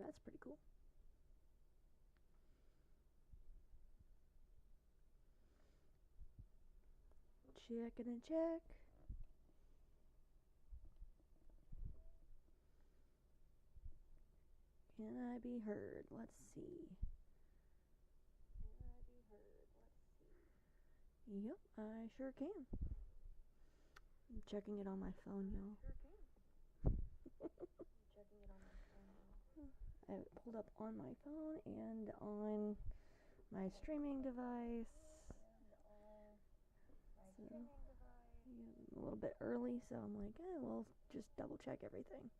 that's pretty cool. Checking and check. Can I be heard? Let's see. Yep, I sure can. I'm checking it on my phone, y'all. I have it pulled up on my phone and on my streaming device. So, yeah, I'm a little bit early, so I'm like, we'll just double check everything.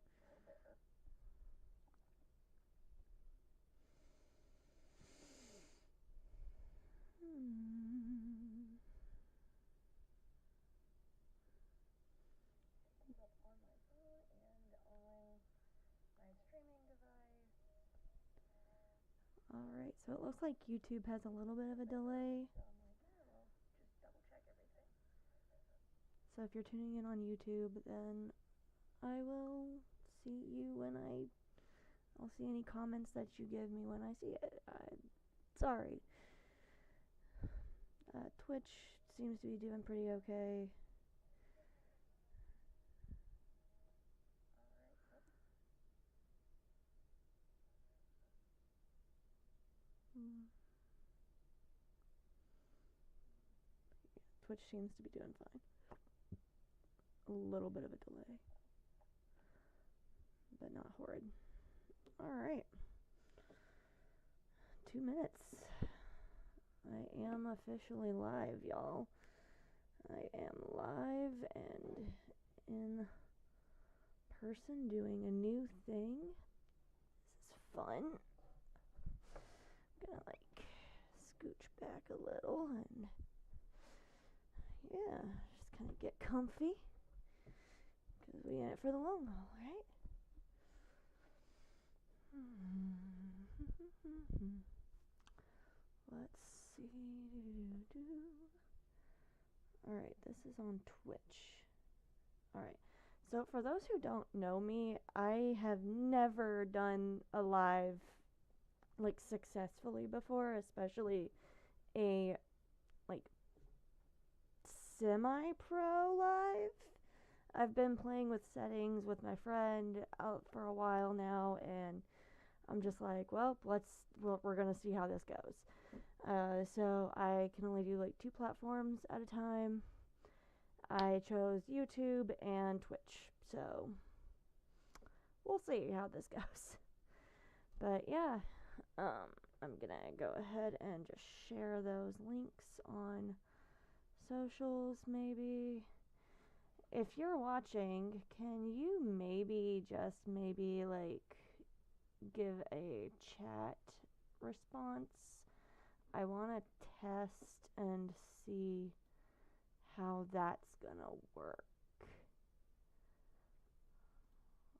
Alright, so it looks like YouTube has a little bit of a delay. So if you're tuning in on YouTube, then I will see you when I'll see any comments that you give me when I see it. Sorry. Twitch seems to be doing pretty okay. Twitch seems to be doing fine. A little bit of a delay, but not horrid. Alright. 2 minutes. I am officially live, y'all. I am live and in person doing a new thing. This is fun. I'm gonna like scooch back a little and yeah, just kind of get comfy because we in it for the long haul, right? Let's see. Alright, this is on Twitch. Alright, so for those who don't know me, I have never done a live like successfully before, especially a like semi-pro live. I've been playing with settings with my friend out for a while now, and I'm just like, well, we're gonna see how this goes. So I can only do like 2 platforms at a time. I chose YouTube and Twitch, so we'll see how this goes. But yeah, I'm gonna go ahead and just share those links on socials maybe. If you're watching, can you maybe like give a chat response? I want to test and see how that's gonna work.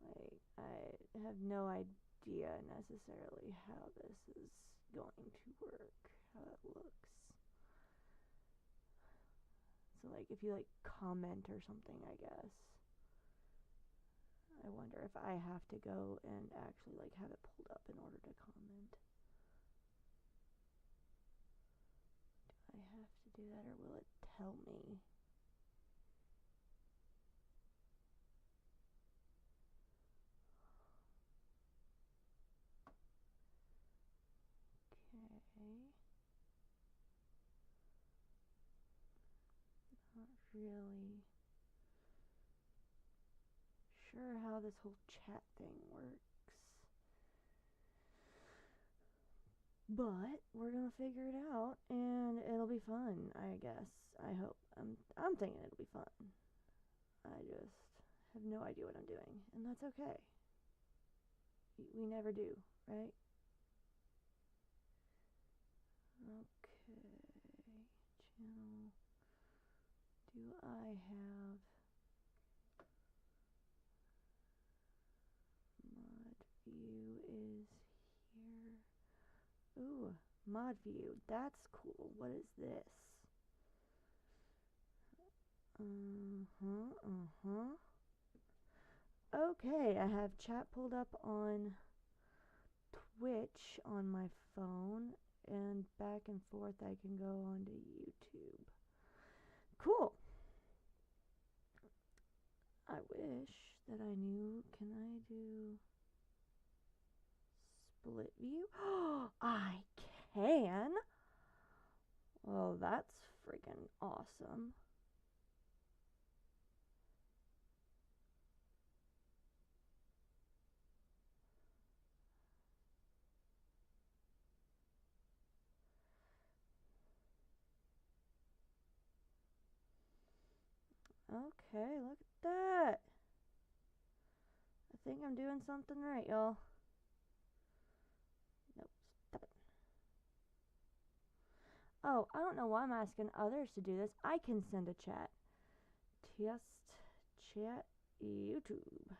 Like, I have no idea necessarily how this is going to work, how it looks. So like if you like comment or something, I guess. I wonder if I have to go and actually like have it pulled up in order to comment. Do I have to do that, or will it tell me? Okay. Not really sure how this whole chat thing works, but we're gonna figure it out, and it'll be fun, I guess. I hope. I'm thinking it'll be fun. I just have no idea what I'm doing, and that's okay. We never do, right? Okay. Channel. Do I have mod view is here? Ooh, mod view. That's cool. What is this? Okay, I have chat pulled up on Twitch on my phone, and back and forth I can go onto YouTube. Cool. I wish that I knew. Can I do split view? I can. Well, that's freaking awesome. Okay, look at that. I think I'm doing something right, y'all. Nope, stop it. Oh, I don't know why I'm asking others to do this. I can send a chat. Test chat YouTube.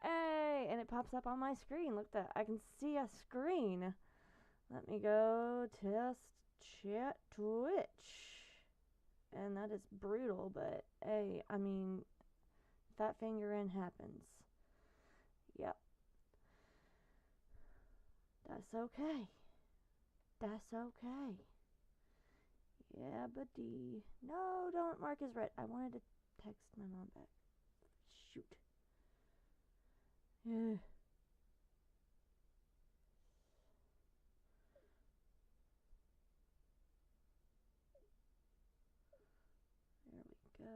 Hey, and it pops up on my screen. Look at that. I can see a screen. Let me go test chat Twitch. And that is brutal, but hey, I mean, fat finger in happens. Yep. That's okay. That's okay. Yeah, buddy. No, don't mark as red. I wanted to text my mom back. Shoot. Yeah. There we go.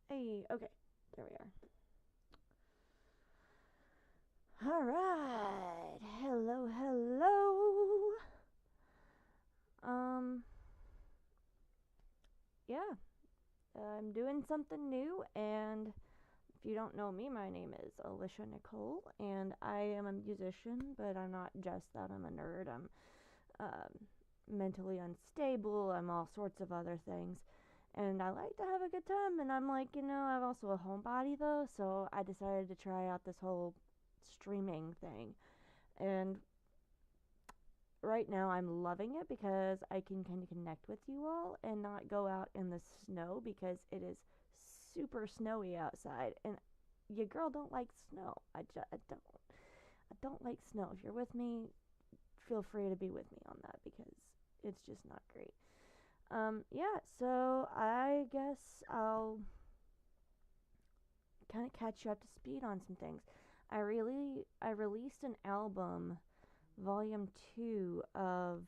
Hey, okay. There we are. Alright. Hello, hello. Yeah. I'm doing something new, and if you don't know me, my name is Alicia Nicole, and I am a musician, but I'm not just that. I'm a nerd. I'm mentally unstable. I'm all sorts of other things. And I like to have a good time, and I'm like, I'm also a homebody though, so I decided to try out this whole streaming thing. And right now I'm loving it because I can kind of connect with you all and not go out in the snow because it is super snowy outside, and your girl don't like snow. I don't like snow. If you're with me, feel free to be with me on that because it's just not great. Yeah, so I guess I'll kind of catch you up to speed on some things. I released an album, volume 2 of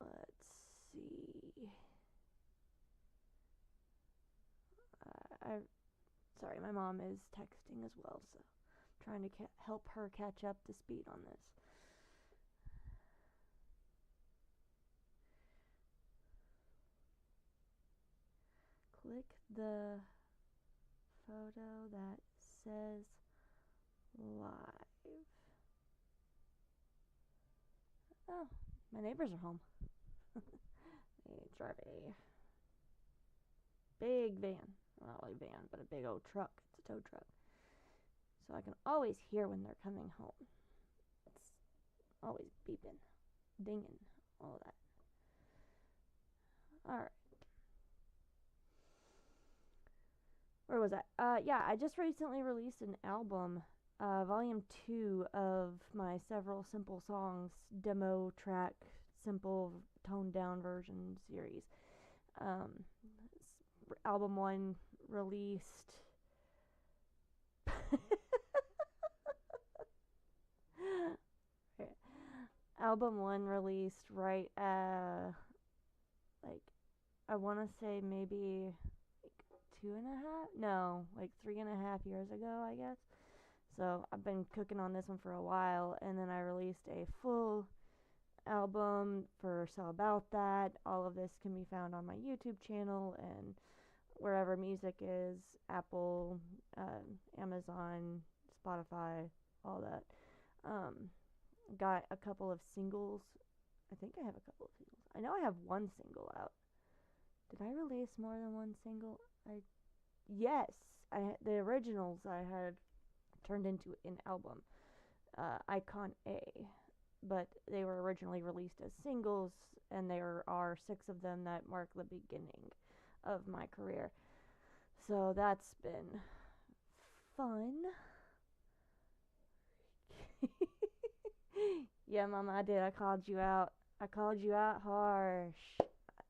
let's see. I sorry, my mom is texting as well, so trying to help her catch up to speed on this. Click the photo that says live. Oh, my neighbors are home. They drive a big van. Well, not really a van, but a big old truck. It's a tow truck. So I can always hear when they're coming home. It's always beeping, dinging, all that. Alright. Where was I? Yeah, I just recently released an album, volume 2 of my several simple songs demo track, simple toned down version series. Album 1 released. Album 1 released right like I want to say maybe like 2.5, no, like 3.5 years ago, I guess. So I've been cooking on this one for a while, and then I released a full album for So About That. All of this can be found on my YouTube channel and wherever music is, Apple, Amazon, Spotify, all that. Got a couple of singles. I think I have a couple of singles. I know I have one single out. Did I release more than one single? Yes. The originals I had turned into an album, Icon A, but they were originally released as singles, and there are 6 of them that mark the beginning of my career. So that's been fun. Yeah, Mama, I did. I called you out. I called you out harsh.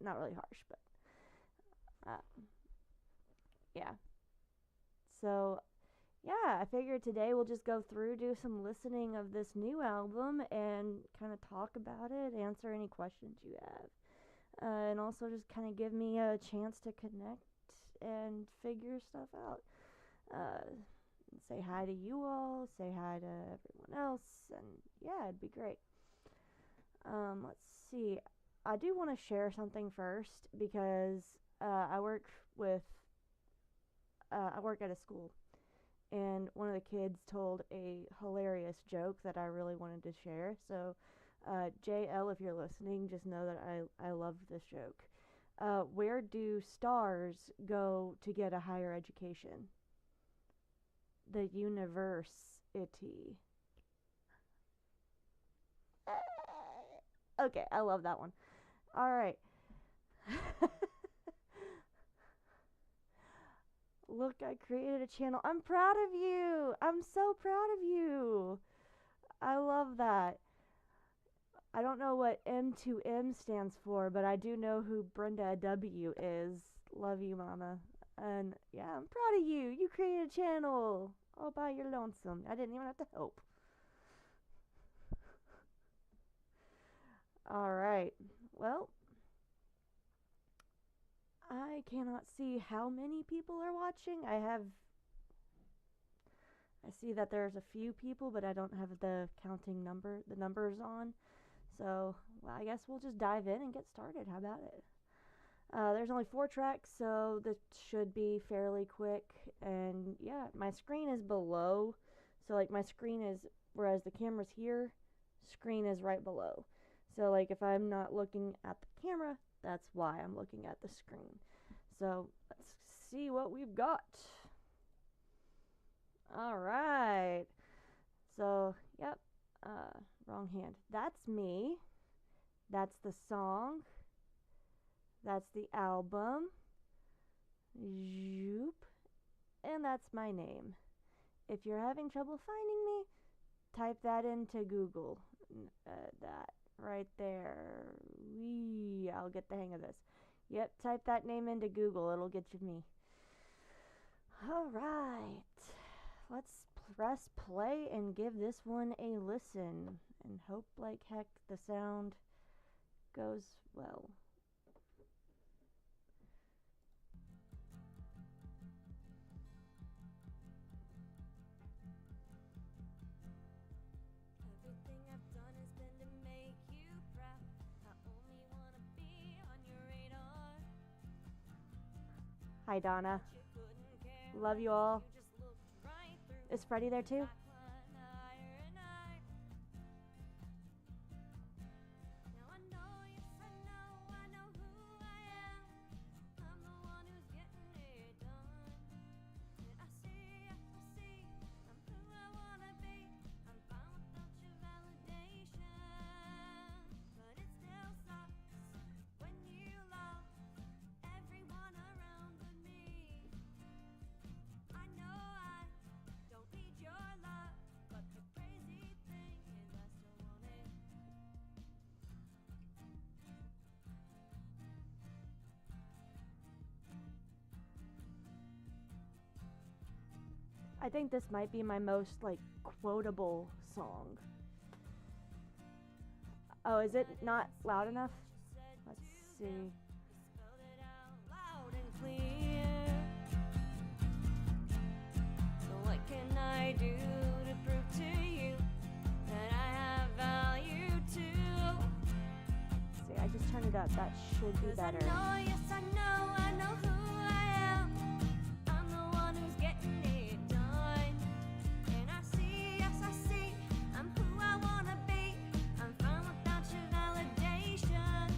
Not really harsh, but yeah. So, yeah, I figured today we'll just go through, do some listening of this new album, and kind of talk about it, answer any questions you have, and also just kind of give me a chance to connect and figure stuff out. Say hi to you all, say hi to everyone else, and yeah, it'd be great. Let's see. I do want to share something first because I work with I work at a school, and one of the kids told a hilarious joke that I really wanted to share. So, JL, if you're listening, just know that I love this joke. Where do stars go to get a higher education? The university. Okay, I love that one. All right. Look, I created a channel. I'm proud of you. I'm so proud of you. I love that. I don't know what M2M stands for, but I do know who Brenda W is. Love you, Mama. And yeah, I'm proud of you. You created a channel all by your lonesome. I didn't even have to help. All right. Well, I cannot see how many people are watching. I see that there's a few people, but I don't have the numbers on. So, well, I guess we'll just dive in and get started. How about it? There's only 4 tracks, so this should be fairly quick. And yeah, my screen is below. So like my screen is, whereas the camera's here, screen is right below. So like if I'm not looking at the camera, that's why I'm looking at the screen. So let's see what we've got. All right. So, yep. Wrong hand. That's me. That's the song. That's the album. Zoop. And that's my name. If you're having trouble finding me, type that into Google. That right there. I'll get the hang of this. Yep, type that name into Google. It'll get you me. All right. Let's press play and give this one a listen. And hope like heck the sound goes well. Everything I've done has been to make you proud. I only wanna be on your radar. Hi, Donna. You couldn't care. Love you all. You just looked right through. Is Freddie there too? I climb higher and higher. Now I know, yes I know who I am. I'm the one who's getting it done. And I see, I'm who I wanna be. I'm fine without your validation. But it still sucks when you love everyone around but me. I know I don't need your love, but the crazy thing is I still want it. I think this might be my most like quotable song. Oh, is it not loud enough? Let's see. You spelled it out loud and clear. So what can I do to prove to you that I have value too? See, I just turned it up. That should be 'Cause better. I know, yes I know who I am. I'm the one who's getting it done. And I see, yes I see, I'm who I wanna be. I'm fine without your validation.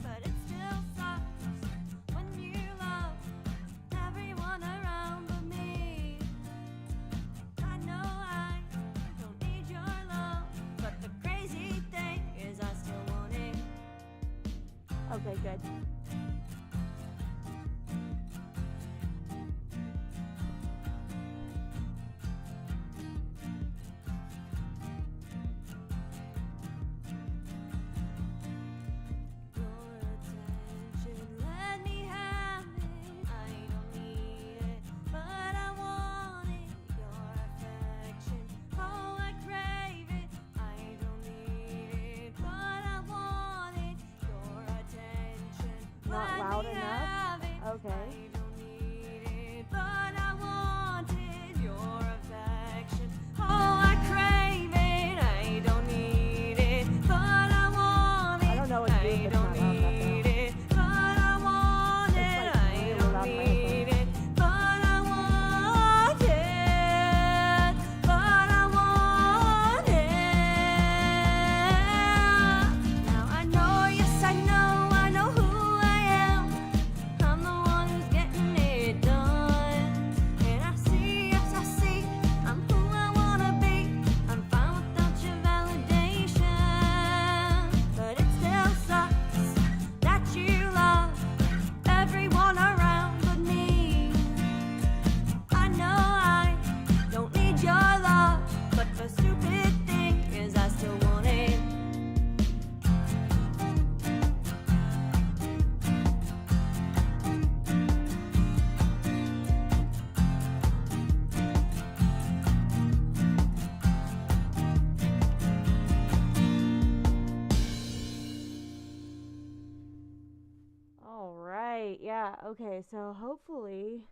But it still sucks when you love everyone around but me. I know I don't need your love, but the crazy thing is I still want it. Okay, good. loud enough? have it. Okay. I don't need it, but I wanted your affection. Oh, I crave it. I don't need it, but I want it. I don't know what to do if it's not loud enough now. Need it, but I want It's it. like I really don't loud in my need headphones. it, but I want it. But I want it. Now I know, yes I know who I am. I'm the one who's getting it done. And I see, yes I see, I'm who I wanna be. I'm fine without your validation. But it still sucks that you love everyone around but me. I know I don't need your love, but the stupid thing is I still want it. All right. Yeah. Okay. So hopefully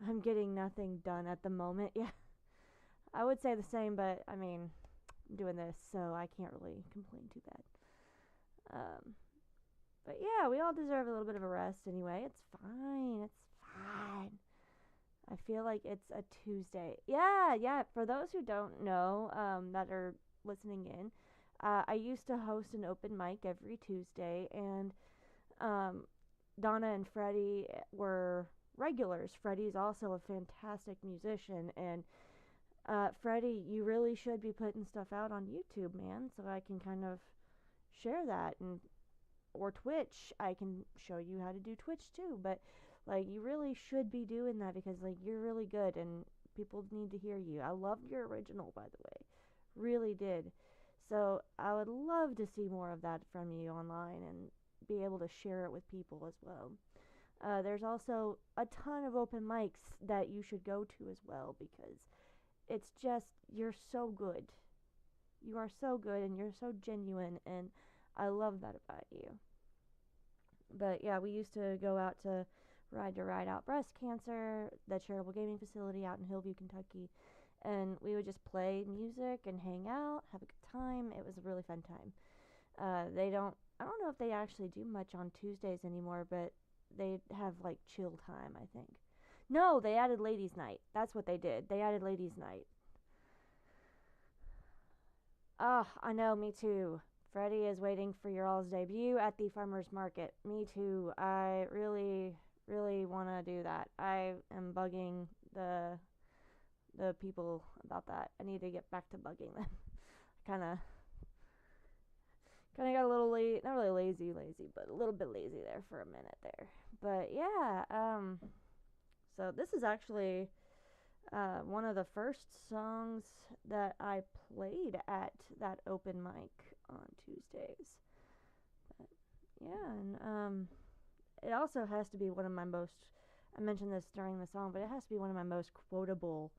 I'm getting nothing done at the moment. Yeah. I would say the same, but I mean, I'm doing this, so I can't really complain too bad. But yeah, we all deserve a little bit of a rest anyway. It's fine. It's fine. I feel like it's a Tuesday. Yeah, yeah. For those who don't know, that are listening in, I used to host an open mic every Tuesday, and um, Donna and Freddie were regulars. Freddie's also a fantastic musician, and Freddie, you really should be putting stuff out on YouTube, man, so I can kind of share that, and or Twitch. I can show you how to do Twitch too, but like you really should be doing that because like you're really good and people need to hear you. I loved your original, by the way. Really did. So I would love to see more of that from you online and be able to share it with people as well. There's also a ton of open mics that you should go to as well because it's just, you're so good. You are so good and you're so genuine, and I love that about you. But yeah, we used to go out to Ride Out Breast Cancer, the charitable gaming facility out in Hillview, Kentucky, and we would just play music and hang out, have a good time. It was a really fun time. I don't know if they actually do much on Tuesdays anymore, but they have like chill time, I think. No, they added ladies' night. That's what they did. They added ladies' night. Ah, I know, me too. Freddie is waiting for your all's debut at the farmer's market. Me too. I really, really want to do that. I am bugging the people about that. I need to get back to bugging them. kind of kind of got a little not really lazy, but a little bit lazy there for a minute there. But yeah, so this is actually one of the first songs that I played at that open mic on Tuesdays. But yeah, and it also has to be one of my most, I mentioned this during the song, but it has to be one of my most quotable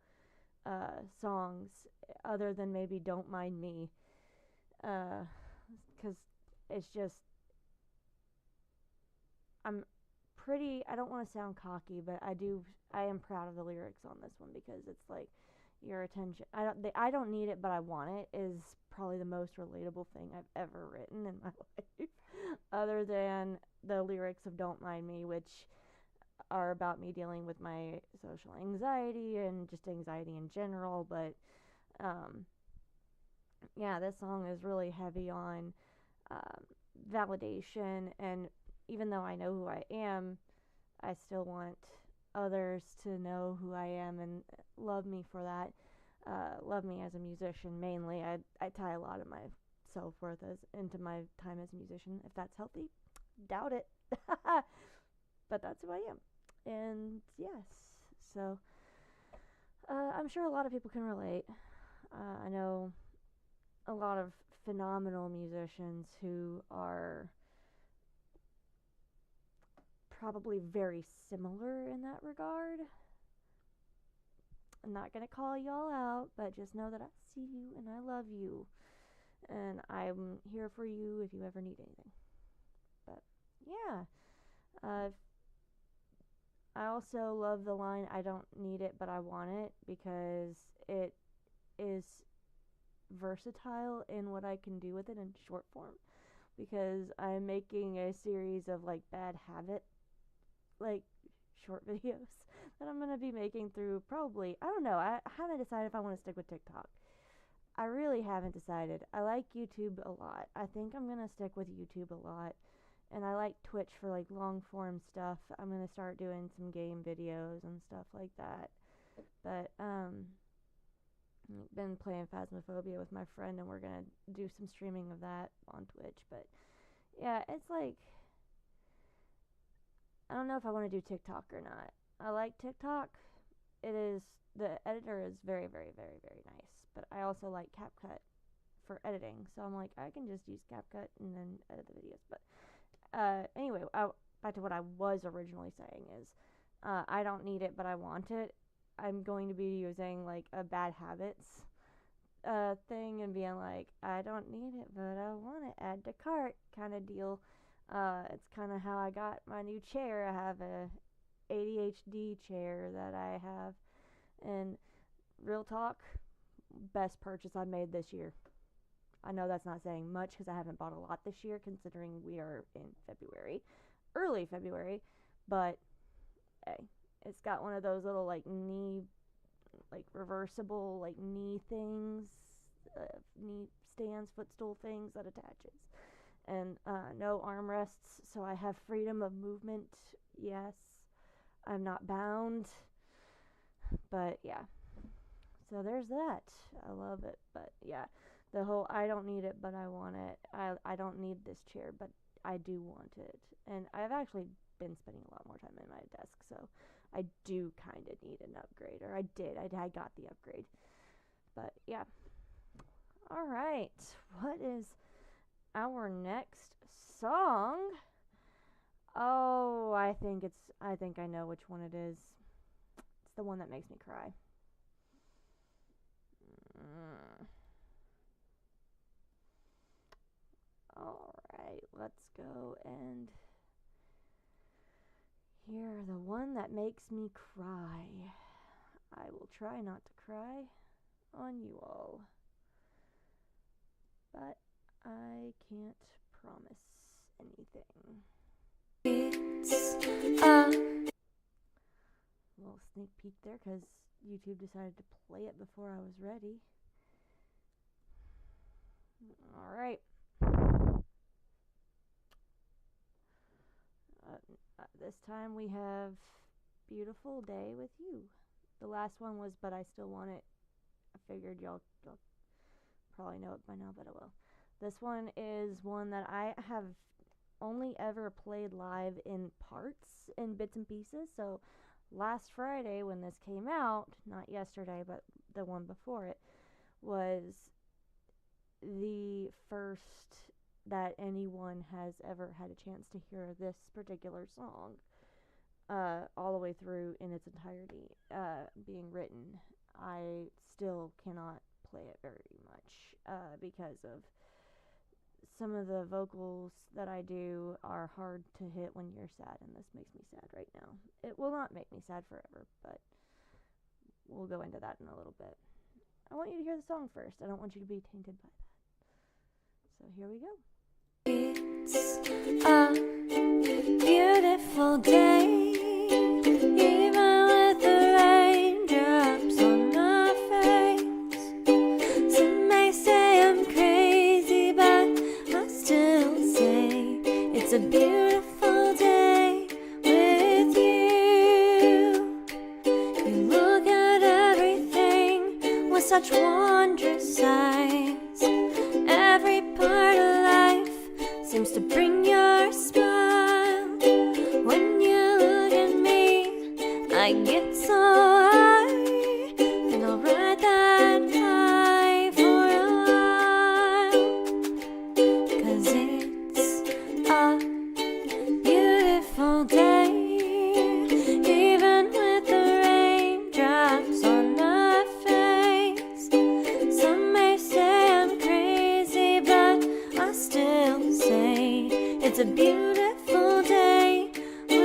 songs, other than maybe Don't Mind Me. Because it's just, I don't want to sound cocky, but I am proud of the lyrics on this one because it's like, your attention, I don't need it, but I want it is probably the most relatable thing I've ever written in my life, other than the lyrics of Don't Mind Me, which are about me dealing with my social anxiety and just anxiety in general. But yeah, this song is really heavy on validation, and even though I know who I am, I still want others to know who I am and love me for that. Love me as a musician mainly. I tie a lot of my self-worth into my time as a musician. If that's healthy, doubt it. But that's who I am. And yes, so I'm sure a lot of people can relate. I know a lot of phenomenal musicians who are probably very similar in that regard. I'm not going to call y'all out, but just know that I see you and I love you. And I'm here for you if you ever need anything. But yeah, Uh, I also love the line, I don't need it, but I want it, because it is versatile in what I can do with it in short form. Because I'm making a series of like bad habit, like short videos that I'm gonna be making through probably, I don't know, I haven't decided if I want to stick with TikTok. I really haven't decided. I like YouTube a lot. I think I'm gonna stick with YouTube a lot. And I like Twitch for like long form stuff. I'm gonna start doing some game videos and stuff like that. But been playing Phasmophobia with my friend, and we're gonna do some streaming of that on Twitch. But yeah, it's like, I don't know if I want to do TikTok or not. I like TikTok. The editor is very, very, very, very nice. But I also like CapCut for editing. So I'm like, I can just use CapCut and then edit the videos. But anyway, back to what I was originally saying is, I don't need it, but I want it. I'm going to be using like a bad habits thing and being like, I don't need it, but I want it. Add to cart kind of deal. It's kind of how I got my new chair. I have a ADHD chair that I have, and real talk, best purchase I made this year. I know that's not saying much because I haven't bought a lot this year, considering we are in February, early February, but hey, it's got one of those little like knee, like reversible like knee things, knee stands, footstool things that attaches, and no armrests, so I have freedom of movement. Yes, I'm not bound, but yeah. So there's that. I love it, but yeah. The whole I don't need it, but I want it. I don't need this chair, but I do want it. And I've actually been spending a lot more time in my desk, so I do kind of need an upgrade. Or I did. I got the upgrade. But yeah. All right. What is our next song? Oh, I think I know which one it is. It's the one that makes me cry. Alright, let's go and hear the one that makes me cry. I will try not to cry on you all, but I can't promise anything. It's a little sneak peek there because YouTube decided to play it before I was ready. Alright. This time we have Beautiful Day with You. The last one was But I Still Want It. I figured y'all probably know it by now, but I will. This one is one that I have only ever played live in parts, in bits and pieces. So last Friday when this came out, not yesterday, but the one before it, was the first that anyone has ever had a chance to hear this particular song all the way through in its entirety being written. I still cannot play it very much because of some of the vocals that I do are hard to hit when you're sad, and this makes me sad right now. It will not make me sad forever, but we'll go into that in a little bit. I want you to hear the song first. I don't want you to be tainted by that. So here we go. It's a beautiful day, even with the raindrops on my face. Some may say I'm crazy, but I still say it's a beautiful day with you. You look at everything with such wondrous eyes. Every part of life seems to bring your smile. When you look at me, I get so high, and I'll ride that high for a while. 'Cause it's a beautiful day, even with the raindrops on my face. Some may say I'm crazy, but I still say it's a beautiful day with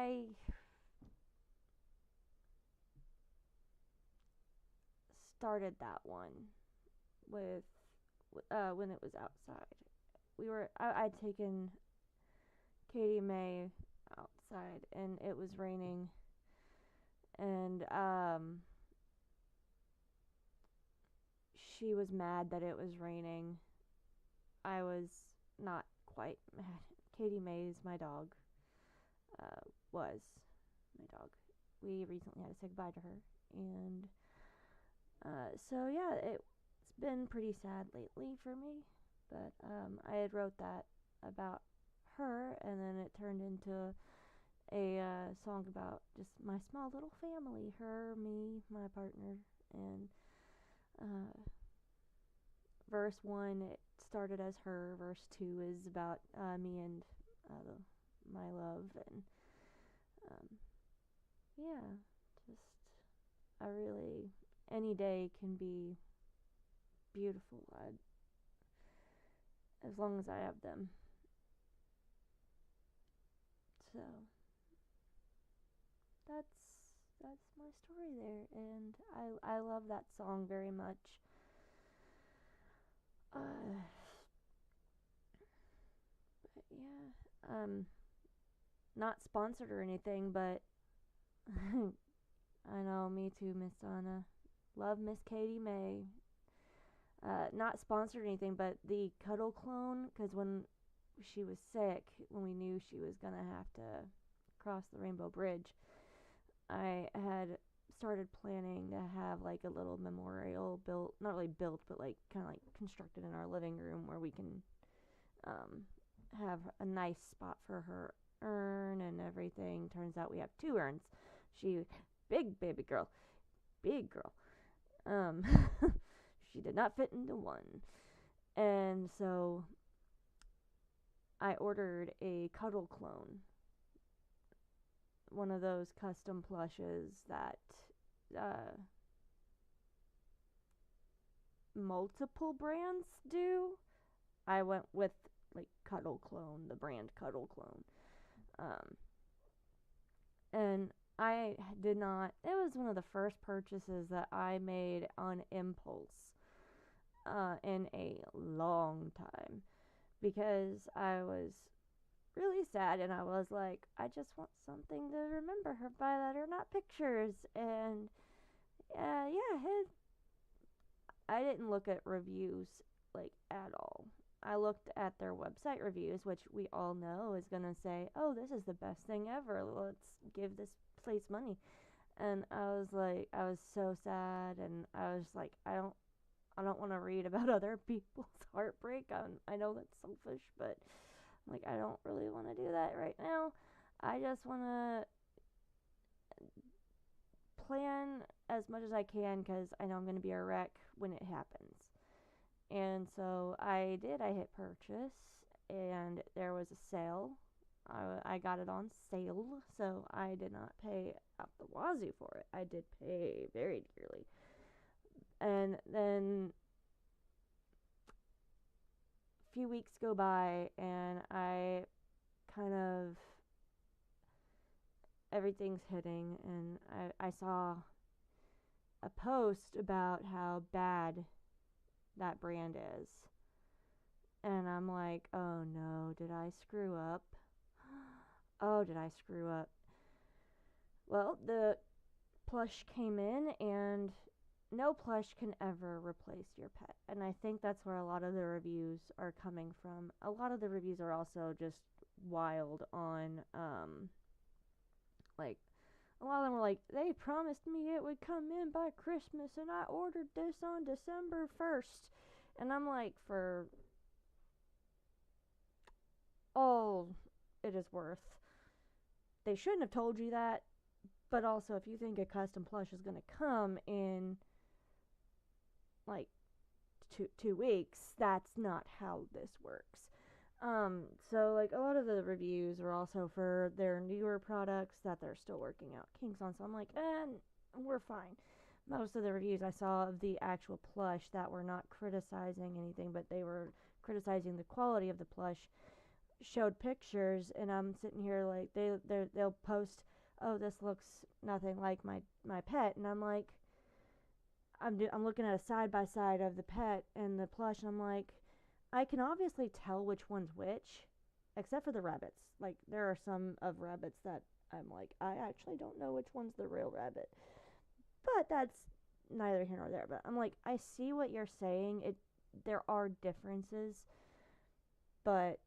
I started that one with when it was outside. I'd taken Katie May outside and it was raining, and she was mad that it was raining. I was not quite mad. Katie May's my dog. Was my dog. We recently had to say goodbye to her, and so yeah, it's been pretty sad lately for me. But I had wrote that about her, and then it turned into a song about just my small little family, her, me, my partner, and uh, verse 1 it started as her, verse 2 is about me and my love, and um, yeah, just I really any day can be beautiful, as long as I have them. So that's that's my story there, and I love that song very much. Uh, but yeah, not sponsored or anything, but I know, me too, Miss Donna. Love Miss Katie May. Not sponsored or anything, but the Cuddle clone, because when she was sick, when we knew she was gonna have to cross the Rainbow Bridge, I had started planning to have like a little memorial built, not really built, but like kind of like constructed in our living room where we can um, have a nice spot for her urn and everything. Turns out we have two urns. She, big baby girl, big girl. Um, she did not fit into one. And so I ordered a Cuddle clone, one of those custom plushes that uh, multiple brands do. I went with like Cuddle Clone, the brand Cuddle Clone. Um, and I did not, it was one of the first purchases that I made on impulse in a long time, because I was really sad and I was like, I just want something to remember her by that are not pictures. And I didn't look at reviews like at all. I looked at their website reviews, which we all know is gonna say, "Oh, this is the best thing ever. Let's give this place money." And I was like, I was so sad, and I was like, I don't want to read about other people's heartbreak. I know that's selfish, but like, I don't really want to do that right now. I just want to plan as much as I can, because I know I'm going to be a wreck when it happens. And so I did. I hit purchase, and there was a sale. I got it on sale, so I did not pay out the wazoo for it. I did pay very dearly. And then a few weeks go by, and I kind of, everything's hitting, and I saw a post about how bad that brand is. And I'm like, oh no, did I screw up? Oh, did I screw up? Well, the plush came in, and no plush can ever replace your pet. And I think that's where a lot of the reviews are coming from. A lot of the reviews are also just wild on, like, a lot of them were like, they promised me it would come in by Christmas, and I ordered this on December 1st. And I'm like, for all it is worth, they shouldn't have told you that. But also, if you think a custom plush is going to come in like 2 weeks, that's not how this works. So like a lot of the reviews are also for their newer products that they're still working out kinks on. So I'm like, we're fine. Most of the reviews I saw of the actual plush that were not criticizing anything, but they were criticizing the quality of the plush, showed pictures, and I'm sitting here like they'll post, oh, this looks nothing like my pet, and I'm like, I'm looking at a side by side of the pet and the plush, and I'm like, I can obviously tell which one's which, except for the rabbits. Like there are some of rabbits that I'm like, I actually don't know which one's the real rabbit, but that's neither here nor there. But I'm like, I see what you're saying. There are differences, but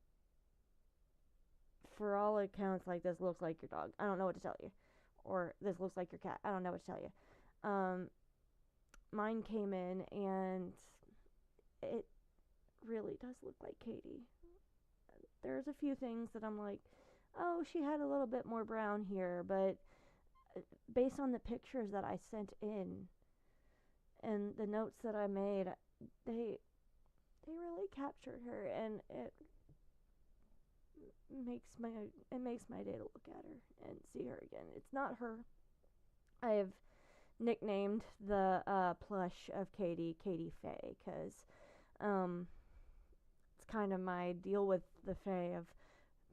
for all accounts, like this looks like your dog. I don't know what to tell you, or this looks like your cat. I don't know what to tell you. Mine came in and it really does look like Katie. There's a few things that I'm like, oh, she had a little bit more brown here, but based on the pictures that I sent in and the notes that I made, they really captured her, and makes my it makes my day to look at her and see her again. It's not her. I've nicknamed the plush of Katie Faye, because it's kind of my deal with the Faye of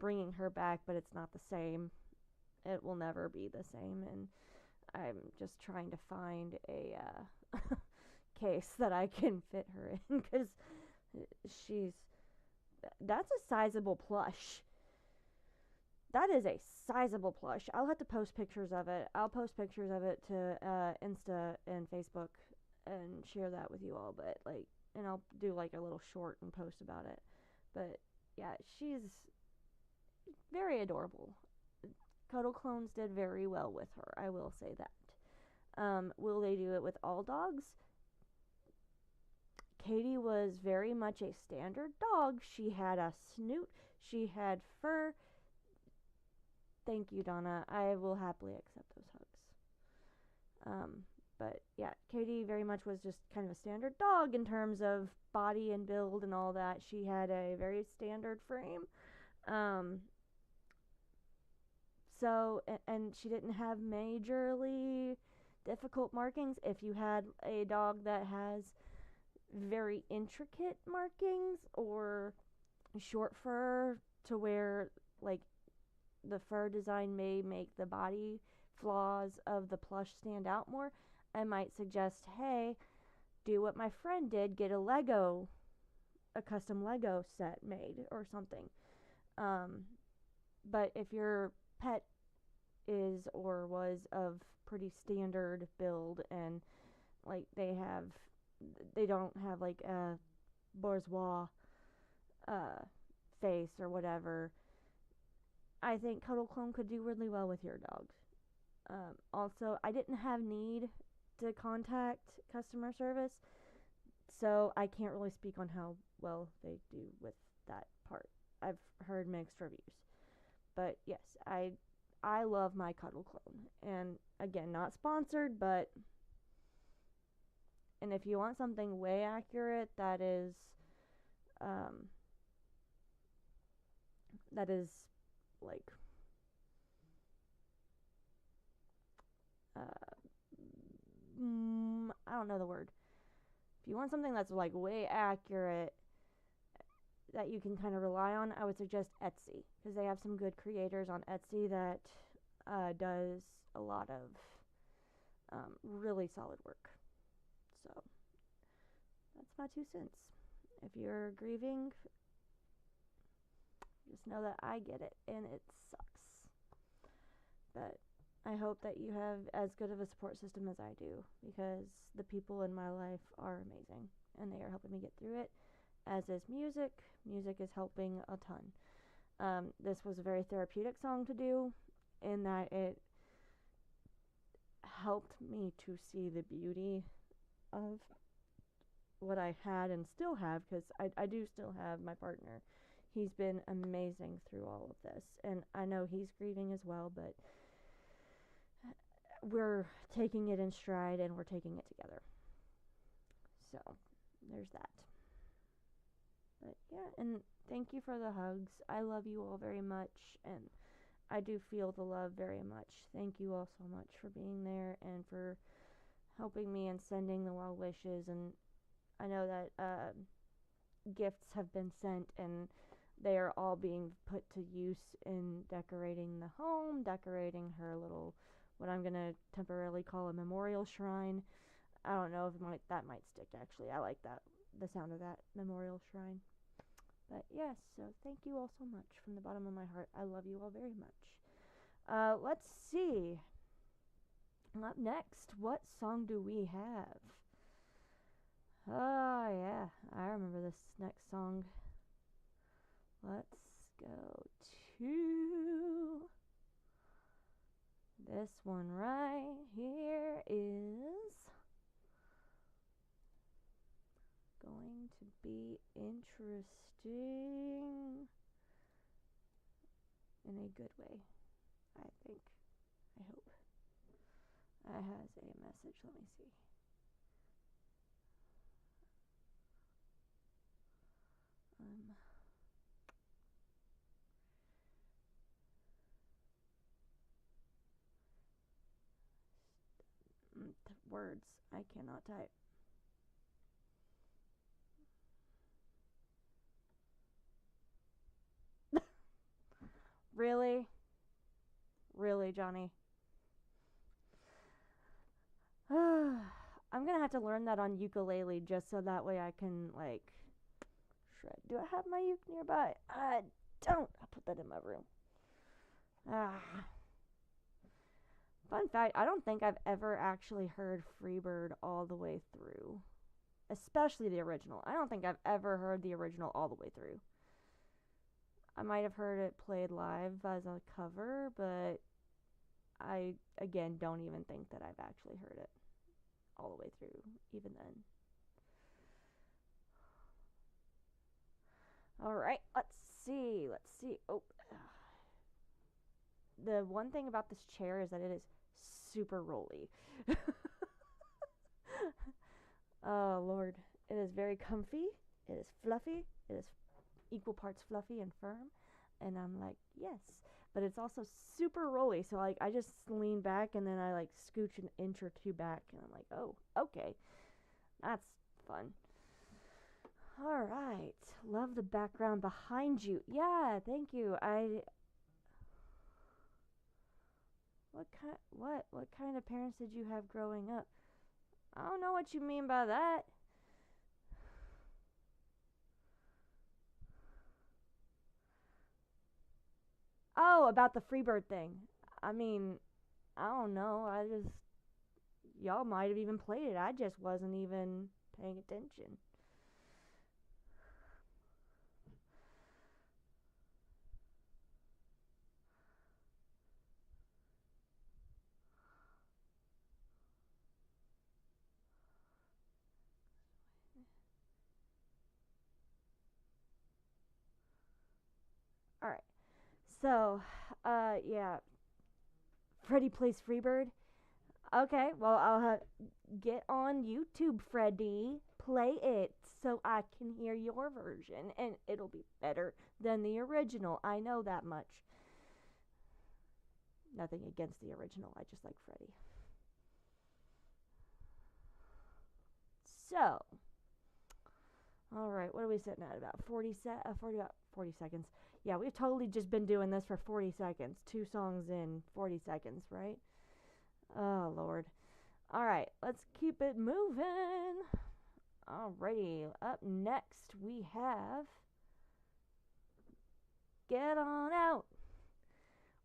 bringing her back, but it's not the same. It will never be the same, and I'm just trying to find a case that I can fit her in, because she's that's a sizable plush. That is a sizable plush. I'll have to post pictures of it. I'll post pictures of it to Insta and Facebook and share that with you all. But like, and I'll do like a little short and post about it. But yeah, she's very adorable. Cuddle Clones did very well with her. I will say that. Will they do it with all dogs? Katie was very much a standard dog. She had a snoot. She had fur. Thank you, Donna. I will happily accept those hugs. But yeah, Katie very much was just kind of a standard dog in terms of body and build and all that. She had a very standard frame. And she didn't have majorly difficult markings. If you had a dog that has very intricate markings or short fur to where like the fur design may make the body flaws of the plush stand out more, I might suggest, hey, do what my friend did, get a custom Lego set made or something. But if your pet is or was of pretty standard build, and like they don't have like a bourgeois face or whatever, I think Cuddle Clone could do really well with your dog. Also, I didn't have need to contact customer service, so I can't really speak on how well they do with that part. I've heard mixed reviews. But yes, I love my Cuddle Clone. And again, not sponsored, but and if you want something way accurate that is like I don't know the word. If you want something that's like way accurate that you can kind of rely on, I would suggest Etsy, because they have some good creators on Etsy that does a lot of really solid work. So that's my 2 cents. If you're grieving, just know that I get it, and it sucks. But I hope that you have as good of a support system as I do, because the people in my life are amazing, and they are helping me get through it, as is music. Music is helping a ton. This was a very therapeutic song to do, in that it helped me to see the beauty of what I had and still have, because I do still have my partner. He's been amazing through all of this, and I know he's grieving as well, but we're taking it in stride, and we're taking it together. So there's that. But yeah, and thank you for the hugs. I love you all very much, and I do feel the love very much. Thank you all so much for being there and for helping me and sending the well wishes. And I know that gifts have been sent, and they are all being put to use in decorating the home, decorating her little, what I'm going to temporarily call a memorial shrine. I don't know if that might stick, actually. I like that, the sound of that, memorial shrine. But yes, so thank you all so much from the bottom of my heart. I love you all very much. Let's see. Up next, what song do we have? Oh, yeah, I remember this next song. Let's go to this one right here is going to be interesting in a good way, I think. I hope. It has a message. Let me see. Words. I cannot type. Really? Really, Johnny? I'm gonna have to learn that on ukulele just so that way I can, like, shred. Do I have my uke nearby? I don't. I'll put that in my room. Fun fact, I don't think I've ever actually heard Freebird all the way through. Especially the original. I don't think I've ever heard the original all the way through. I might have heard it played live as a cover, but I, again, don't even think that I've actually heard it all the way through, even then. Alright, let's see. Oh, the one thing about this chair is that it is super rolly. Oh, Lord. It is very comfy. It is fluffy. It is equal parts fluffy and firm. And I'm like, yes. But it's also super rolly. So, like, I just lean back and then I, like, scooch an inch or two back. And I'm like, oh, okay. That's fun. All right. Love the background behind you. Yeah, thank you. What kind of parents did you have growing up? I don't know what you mean by that. Oh, about the Freebird thing. I mean, I don't know. Y'all might have even played it. I just wasn't even paying attention. All right. So, yeah. Freddy plays Freebird. Okay, well, get on YouTube, Freddy. Play it so I can hear your version, and it'll be better than the original. I know that much. Nothing against the original. I just like Freddy. So, all right, what are we sitting at? About 40 seconds. Yeah, we've totally just been doing this for 40 seconds. 2 songs in 40 seconds, right? Oh, Lord. All right, let's keep it moving. Alrighty, up next we have Get On Out,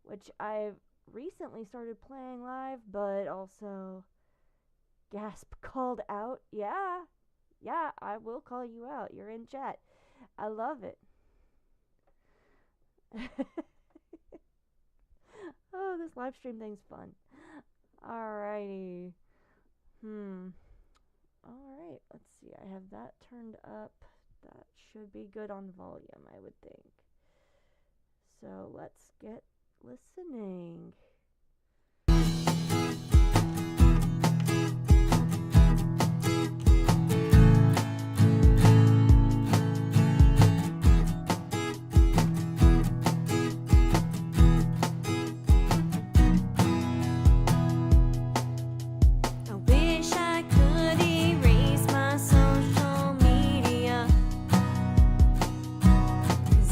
which I've recently started playing live, but also gasp called out. Yeah, I will call you out. You're in chat. I love it. Oh, this live stream thing's fun. Alrighty. Alright, let's see. I have that turned up. That should be good on volume, I would think. So let's get listening.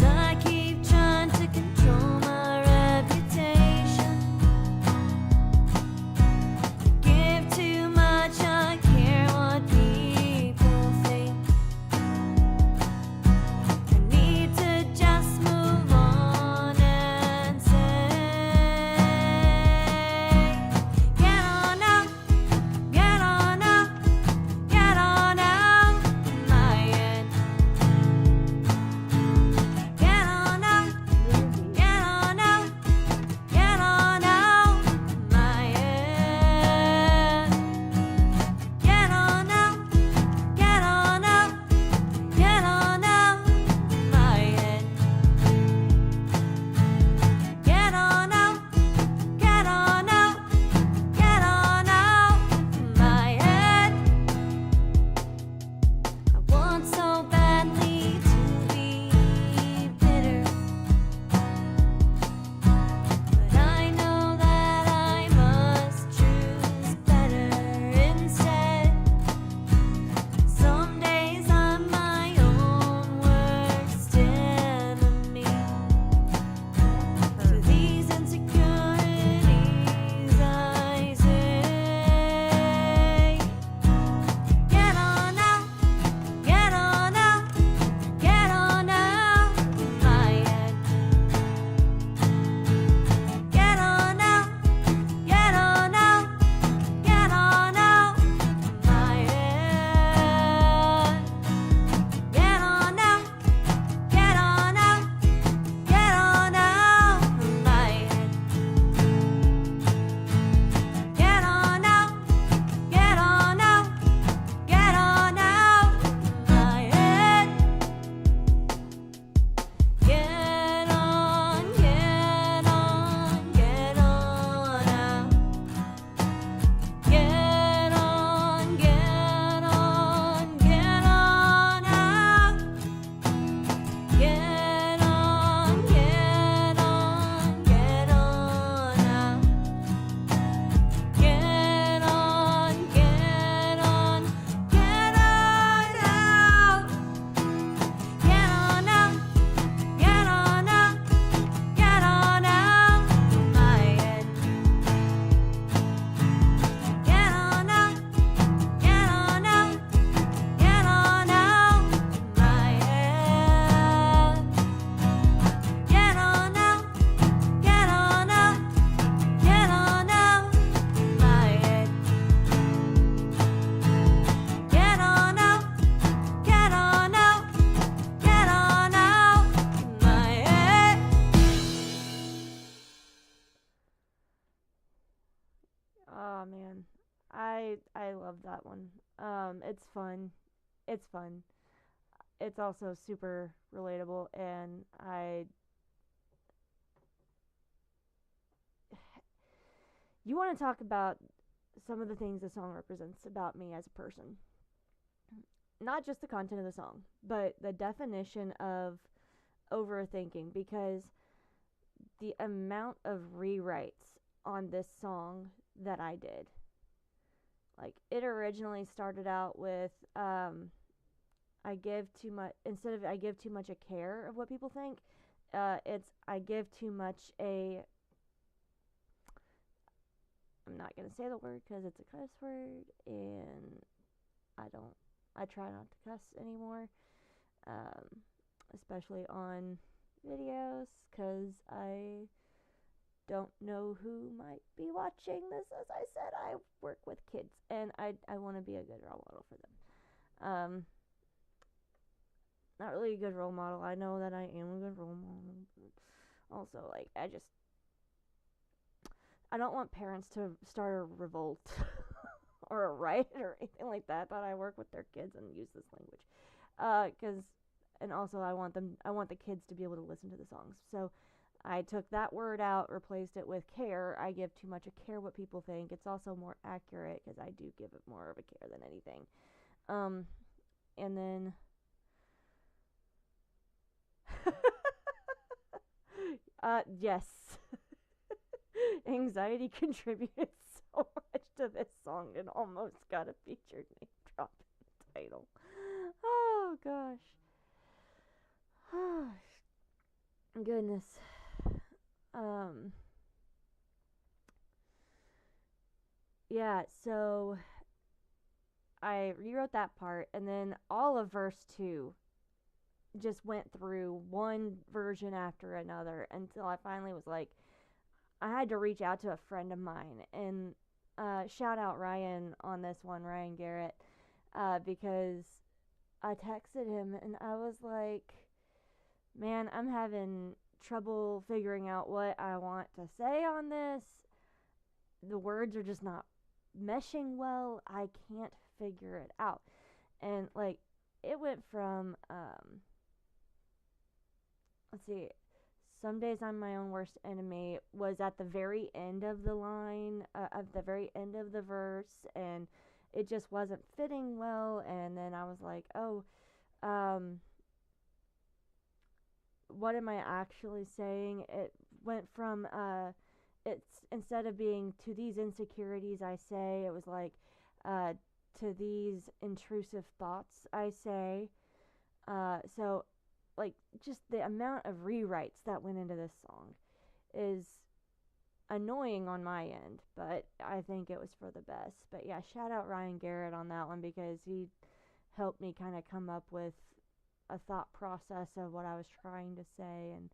I love that one. It's fun. It's fun. It's also super relatable, and you want to talk about some of the things the song represents about me as a person. Not just the content of the song, but the definition of overthinking, because the amount of rewrites on this song that I did. Like, it originally started out with I give too much, instead of I give too much a care of what people think, it's I give too much a, I'm not going to say the word because it's a cuss word, and I try not to cuss anymore, um, especially on videos, because I don't know who might be watching this. As I said, I work with kids, and I want to be a good role model for them. Not really a good role model. I know that I am a good role model, but also, like, I don't want parents to start a revolt or a riot or anything like that. That I work with their kids and use this language, and also I want the kids to be able to listen to the songs. So I took that word out, replaced it with care. I give too much a care what people think. It's also more accurate because I do give it more of a care than anything. And then yes. Anxiety contributed so much to this song and almost got a featured name drop in the title. Oh gosh. Goodness. Um yeah, so I rewrote that part, and then all of verse 2 just went through one version after another until I finally was like, I had to reach out to a friend of mine, and shout out Ryan on this one, Ryan Garrett, because I texted him and I was like, man, I'm having trouble figuring out what I want to say on this. The words are just not meshing well. I can't figure it out. And like, it went from, let's see, some days I'm my own worst enemy was at the very end of the line, of the very end of the verse, and it just wasn't fitting well. And then I was like, oh, what am I actually saying? It went from, it's instead of being to these insecurities I say, it was like, to these intrusive thoughts I say. So like, just the amount of rewrites that went into this song is annoying on my end, but I think it was for the best. But yeah, shout out Ryan Garrett on that one, because he helped me kind of come up with a thought process of what I was trying to say, and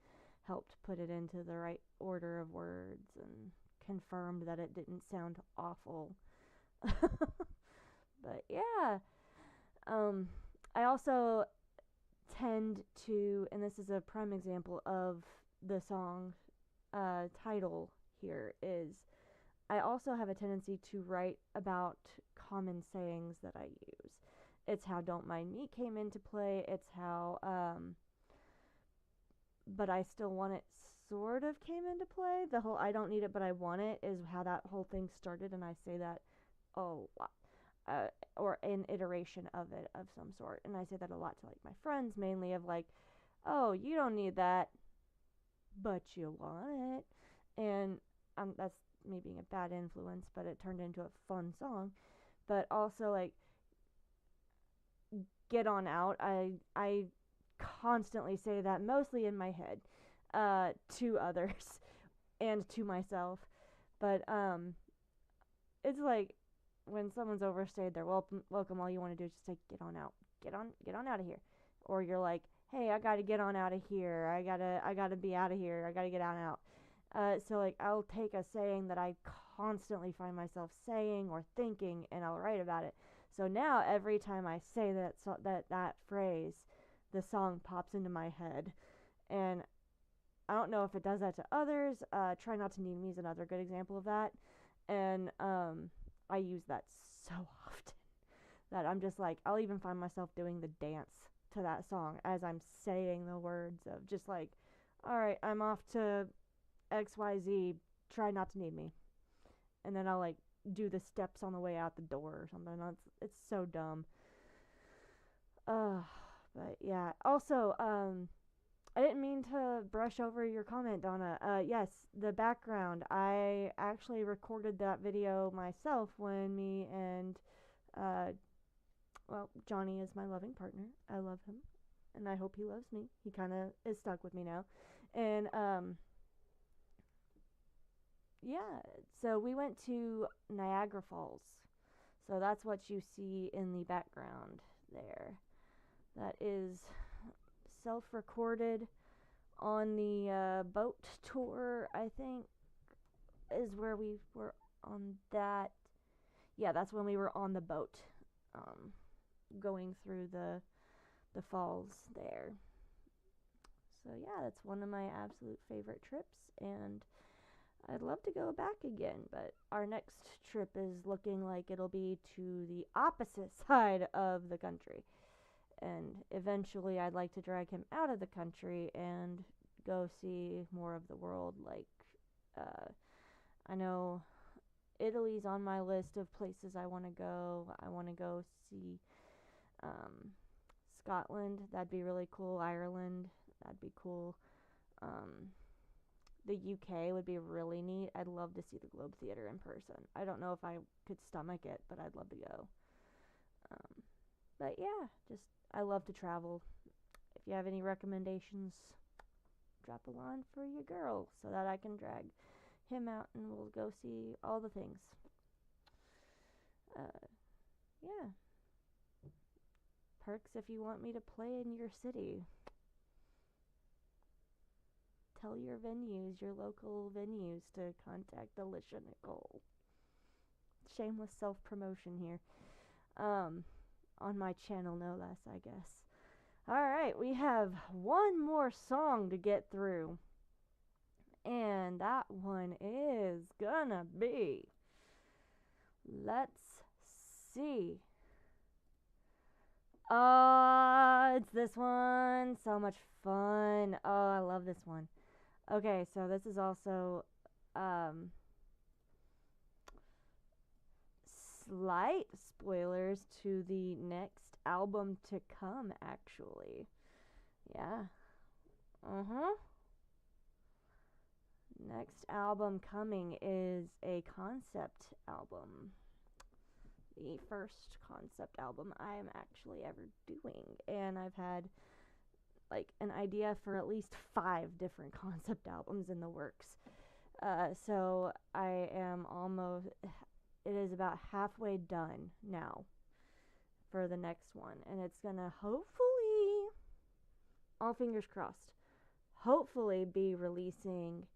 helped put it into the right order of words, and confirmed that it didn't sound awful. But yeah, I also tend to, and this is a prime example of the song title here, is I also have a tendency to write about common sayings that I use. It's how "Don't Mind Me" came into play. It's how "But I Still Want It" sort of came into play. The whole "I don't need it but I want it" is how that whole thing started, and I say that a lot. Or an iteration of it of some sort. And I say that a lot to like my friends, mainly of like, oh, you don't need that, but you want it. And that's me being a bad influence, but it turned into a fun song. But also, like, get on out. I constantly say that, mostly in my head, to others and to myself. But it's like, when someone's overstayed their welcome, all you want to do is just say, get on out, get on out of here. Or you're like, hey, I gotta get on out of here, I gotta be out of here, I gotta get on out. So like, I'll take a saying that I constantly find myself saying or thinking, and I'll write about it. So now every time I say that phrase, the song pops into my head. And I don't know if it does that to others. Try Not to Need Me is another good example of that. And I use that so often that I'm just like, I'll even find myself doing the dance to that song as I'm saying the words of just like, all right, I'm off to XYZ, try not to need me. And then I'll like do the steps on the way out the door or something. It's so dumb. Uh, but yeah. Also, I didn't mean to brush over your comment, Donna. Yes, the background. I actually recorded that video myself when me and, uh, well, Johnny is my loving partner. I love him, and I hope he loves me. He kind of is stuck with me now. And, yeah, so we went to Niagara Falls. So that's what you see in the background there. That is self recorded on the boat tour, I think, is where we were on that. Yeah, that's when we were on the boat, um, going through the falls there. So yeah, that's one of my absolute favorite trips, and I'd love to go back again. But our next trip is looking like it'll be to the opposite side of the country, and eventually I'd like to drag him out of the country and go see more of the world. Like, uh, I know Italy's on my list of places I want to go. I want to go see um, Scotland. That'd be really cool. Ireland. That'd be cool. Um, the UK would be really neat. I'd love to see the Globe Theatre in person. I don't know if I could stomach it, but I'd love to go. Um, but yeah, just I love to travel. If you have any recommendations, drop a line for your girl so that I can drag him out and we'll go see all the things. Yeah. Perks if you want me to play in your city. Tell your venues, your local venues, to contact Alicia Nicole. Shameless self promotion here. On my channel, no less, I guess. Alright, we have one more song to get through. And that one is gonna be. Let's see. Oh, it's this one. So much fun. Oh, I love this one. Okay, so this is also slight spoilers to the next album to come, actually. Yeah. Uh-huh. Next album coming is a concept album. The first concept album I am actually ever doing. And I've had like an idea for at least 5 different concept albums in the works. So I am almost, it is about halfway done now for the next one. And it's gonna hopefully, all fingers crossed, hopefully be releasing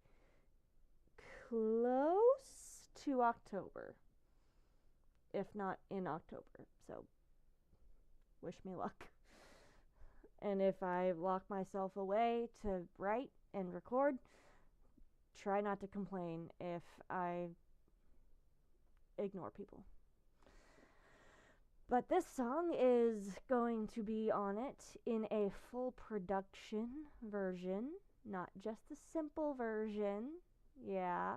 close to October, if not in October. So wish me luck. And if I lock myself away to write and record, try not to complain if I ignore people. But this song is going to be on it in a full production version, not just the simple version. Yeah.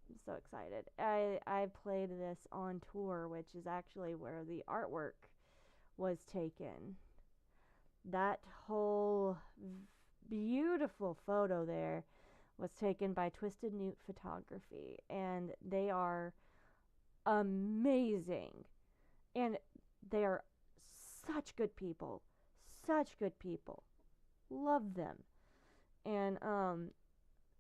I'm so excited. I played this on tour, which is actually where the artwork was taken. That whole beautiful photo there was taken by Twisted Newt Photography, and they are amazing. And they are such good people. Such good people. Love them. And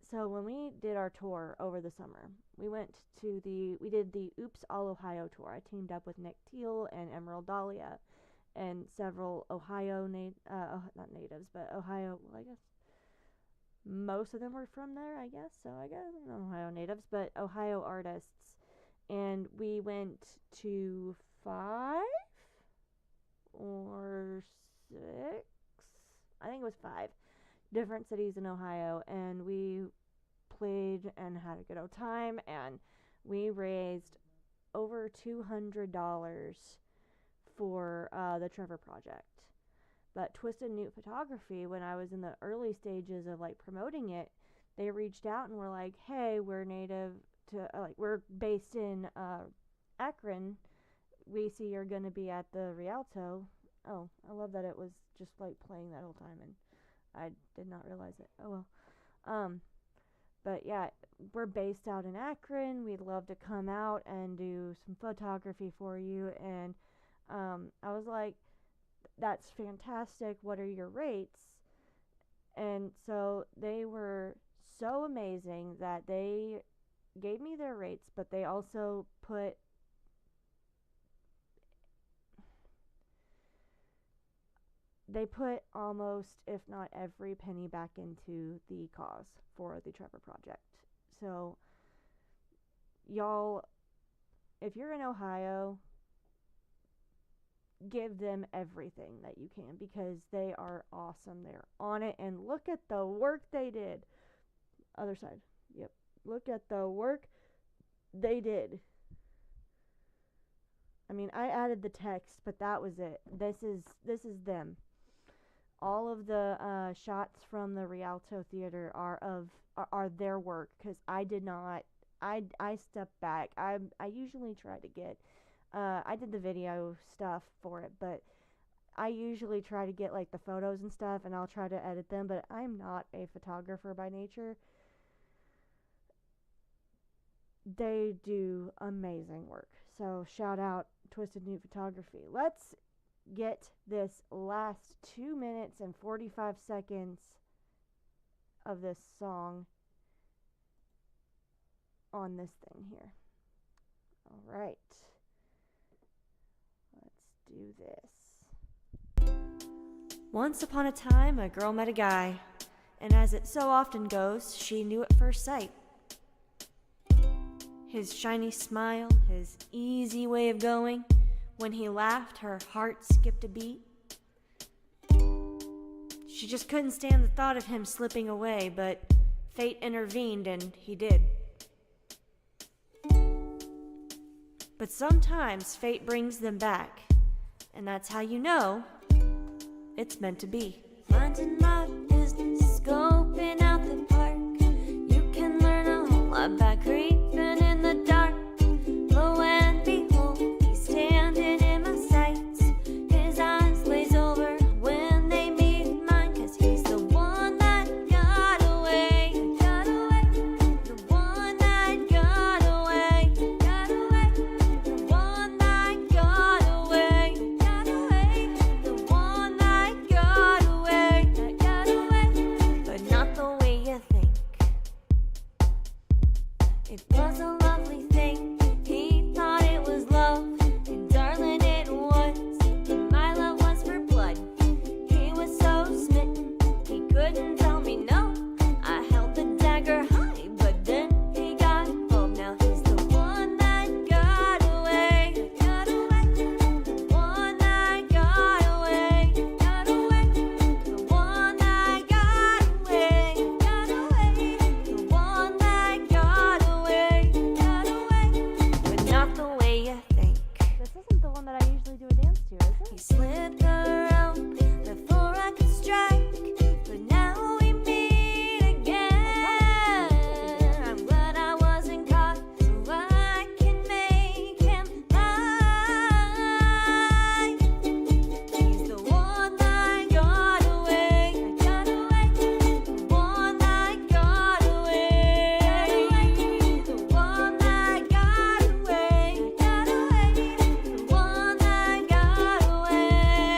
so when we did our tour over the summer, we did the Oops All Ohio tour. I teamed up with Nick Teal and Emerald Dahlia and several Ohio not natives, but Ohio, well, I guess most of them were from there, I guess. So I guess Ohio natives, but Ohio artists. And we went to 5 or 6, I think it was 5 different cities in Ohio, and we played and had a good old time, and we raised over $200 for the Trevor Project. But Twisted Newt Photography, when I was in the early stages of like promoting it, they reached out and were like, "Hey, we're native to we're based in Akron. We see you're gonna be at the Rialto." Oh, I love that it was just like playing that whole time, and I did not realize it. Oh well. Um, but yeah, we're based out in Akron. We'd love to come out and do some photography for you. And I was like, "That's fantastic. What are your rates?" And so they were so amazing that they gave me their rates, but they also put almost, if not every penny, back into the cause for the Trevor Project. So, y'all, if you're in Ohio, give them everything that you can because they are awesome. They're on it, and look at the work they did. Other side. Yep. Look at the work they did. I mean, I added the text, but that was it. This is them. All of the shots from the Rialto Theater are their work because I did not. I stepped back. I usually try to get. I did the video stuff for it, but I usually try to get like the photos and stuff, and I'll try to edit them. But I'm not a photographer by nature. They do amazing work. So shout out Twisted Newt Photography. Let's get this last 2 minutes and 45 seconds of this song on this thing here. All right. Let's do this. Once upon a time, a girl met a guy, and as it so often goes, she knew at first sight. His shiny smile, his easy way of going. When he laughed, her heart skipped a beat. She just couldn't stand the thought of him slipping away, but fate intervened and he did. But sometimes fate brings them back, and that's how you know it's meant to be. Minding my business, scoping out the park. You can learn a whole lot by creeping in the dark. Lo and behold, he's standing in my sights. His eyes glaze over when they meet mine, 'cause he's the one that got away. Got away. The one that got away. Got away. The one that got away. Got away. The one that got away. That got away. But not the way you think. It was a lovely thing. He thought it was love, and darling it was. But my love was for blood. He was so smitten, he couldn't tell me no. I held the dagger high, but then he got involved. Now he's the one that got away. Got away. The one that got away. Got away. The one that got away. Got away. The one that got away. Got away. But not the way you think. This isn't the one that I usually do a dance to, is it? He slipped around before I could strike, but now we meet again. I'm glad I wasn't caught, so I can make him mine. He's the one that got away. Got away. The one that got away. The one that got away. Got away. The one that got away.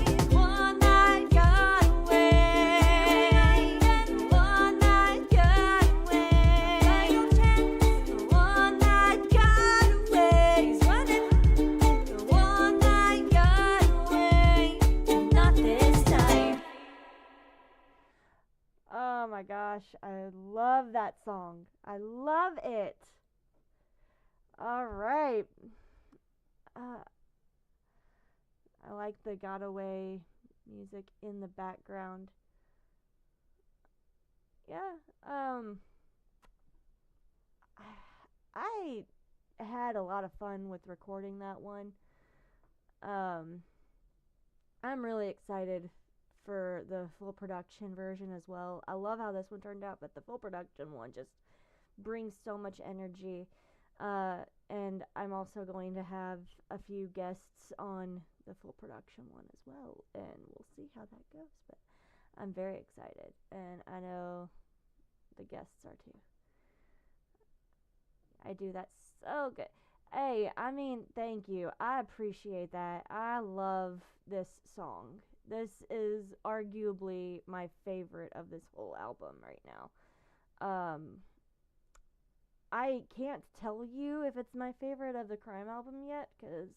The one that got away. The one that got away. The one that got away. He's running. The one that got away. Not this time. Oh my gosh, I love that song. I love it. All right. I like the got away music in the background. Yeah. I had a lot of fun with recording that one. Um, I'm really excited for the full production version as well. I love how this one turned out, but the full production one just brings so much energy. Uh, and I'm also going to have a few guests on the full production one as well, and we'll see how that goes. But I'm very excited, and I know the guests are too. I do that so good. Hey, I mean, thank you. I appreciate that. I love this song. This is arguably my favorite of this whole album right now. I can't tell you if it's my favorite of the Crime album yet, because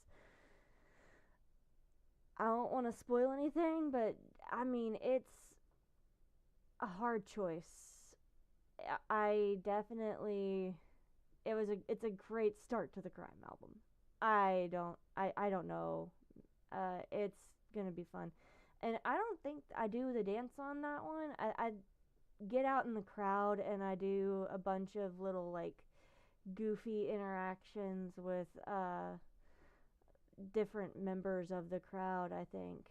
I don't want to spoil anything, but I mean, it's a hard choice. I definitely it's a great start to the Crime album. I don't know. It's gonna be fun, and I don't think I do the dance on that one. I get out in the crowd and I do a bunch of little like goofy interactions with different members of the crowd. I think.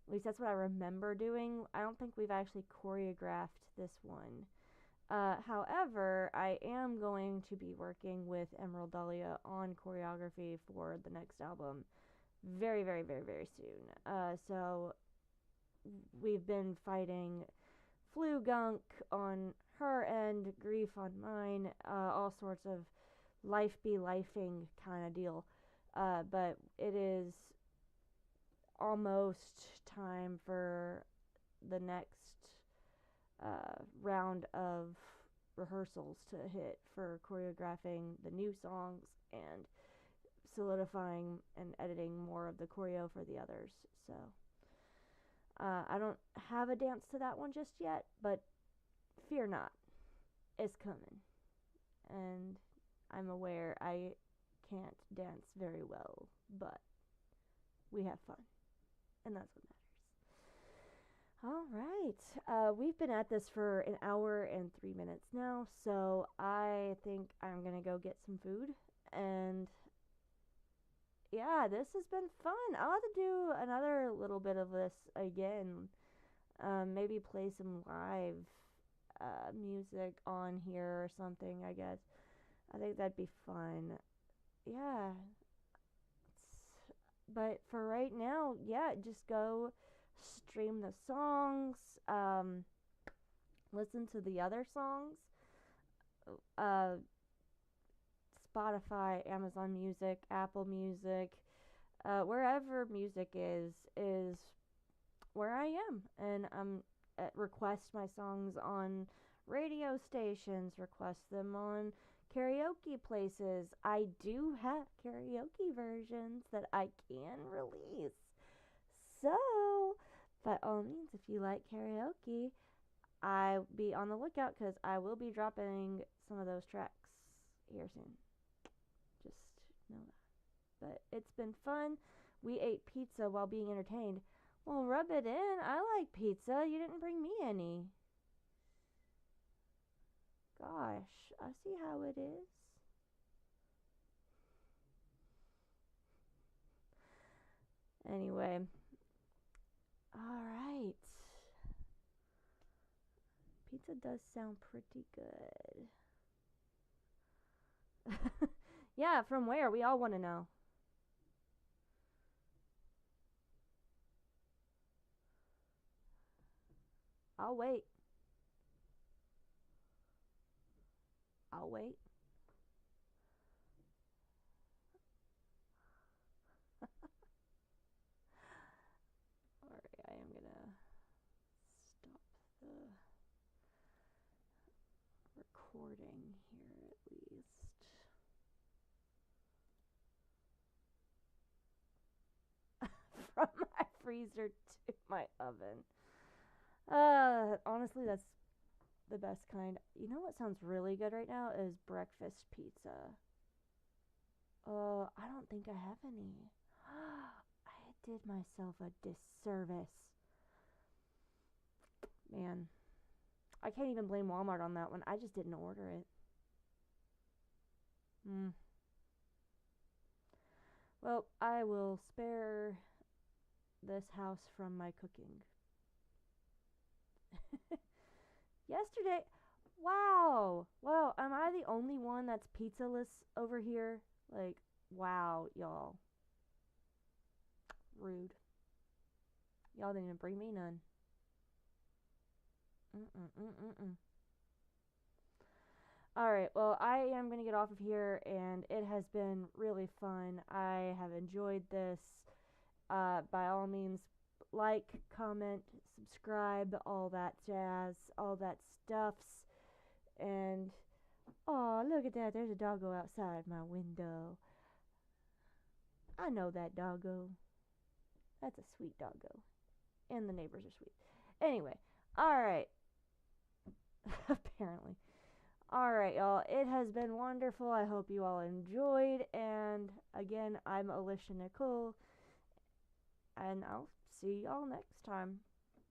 At least that's what I remember doing. I don't think we've actually choreographed this one. However, I am going to be working with Emerald Dahlia on choreography for the next album very, very, very, very soon. So we've been fighting flu gunk on her end, grief on mine, all sorts of life be lifing kind of deal. But it is almost time for the next round of rehearsals to hit for choreographing the new songs and solidifying and editing more of the choreo for the others. So I don't have a dance to that one just yet, but fear not, it's coming. And I'm aware I can't dance very well, but we have fun, and that's what matters. All right. We've been at this for an hour and 3 minutes now, so I think I'm going to go get some food. And yeah, this has been fun. I'll have to do another little bit of this again. Maybe play some live music on here or something, I guess. I think that'd be fun. Yeah. But for right now, yeah, just go stream the songs, listen to the other songs. Uh, Spotify, Amazon Music, Apple Music, wherever music is where I am. And request my songs on radio stations, request them on karaoke places. I do have karaoke versions that I can release. So, by all means, if you like karaoke, I'll be on the lookout because I will be dropping some of those tracks here soon. Just know that. But it's been fun. We ate pizza while being entertained. Well, rub it in. I like pizza. You didn't bring me any. Gosh, I see how it is. Anyway, alright. Pizza does sound pretty good. Yeah, from where? We all want to know. I'll wait. I'll wait. Alright, I am gonna stop the recording here at least. From my freezer to my oven. Honestly, that's the best kind. You know what sounds really good right now is breakfast pizza. I don't think I have any. I did myself a disservice. Man, I can't even blame Walmart on that one. I just didn't order it. Mm. Well, I will spare this house from my cooking. Yesterday, wow, wow, am I the only one that's pizzaless over here? Like, wow, y'all, rude. Y'all didn't even bring me none. Mm-mm-mm-mm-mm. All right, well, I am going to get off of here, and it has been really fun. I have enjoyed this. By all means, like, comment, subscribe, all that jazz, all that stuffs. And, oh, look at that. There's a doggo outside my window. I know that doggo. That's a sweet doggo. And the neighbors are sweet. Anyway, all right. Apparently. All right, y'all. It has been wonderful. I hope you all enjoyed. And again, I'm Alicia Nicole. And I'll see y'all next time.